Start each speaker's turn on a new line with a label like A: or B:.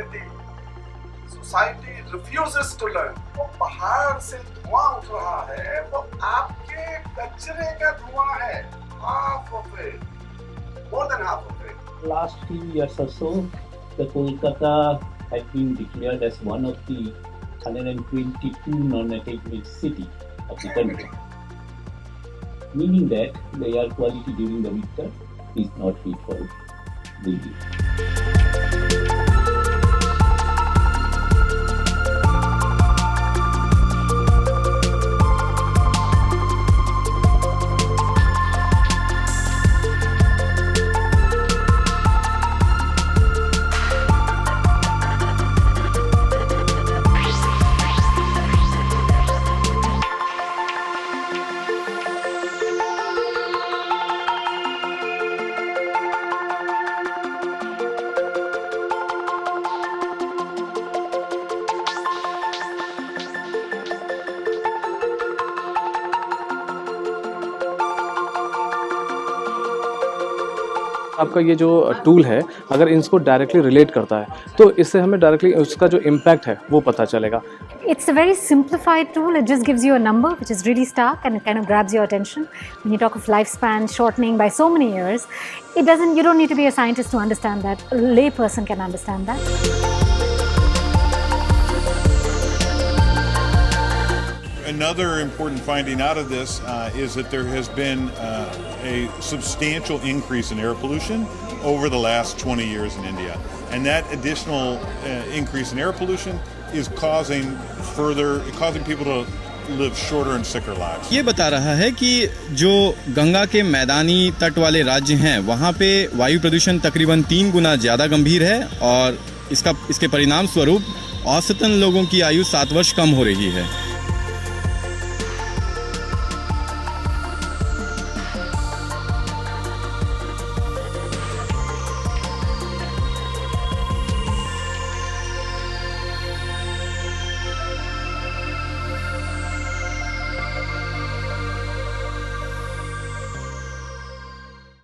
A: reality. Society refuses to learn. वो पहाड़ से धुआं उठ रहा है, वो आपके कचरे का धुआं है. Half of it, more than half of it.
B: Last few years or so, the Kolkata had been declared as one of the 122 non-academic cities of the country, meaning that the air quality during the winter is not fit for breathing.
C: आपका ये जो tool है अगर इसको directly relate करता है तो इससे हमें डायरेक्टली उसका जो इम्पैक्ट है वो पता चलेगा.
D: It's a very simplified tool. It just gives you a number which is really stark and it kind of grabs your attention. When you talk of lifespan shortening by so many years, you don't need to be a scientist to understand that. A lay person can understand that.
E: Another important finding out of this is that there has been a substantial increase in air pollution over the last 20 years in India. And that additional increase in air pollution is causing people to live shorter and sicker lives.
F: ये बता रहा है कि जो गंगा के मैदानी तट वाले राज्य हैं वहाँ पे वायु प्रदूषण तकरीबन 3 गुना ज़्यादा गंभीर है और इसके परिणाम स्वरूप औसतन लोगों की आयु 7 वर्ष कम हो रही है.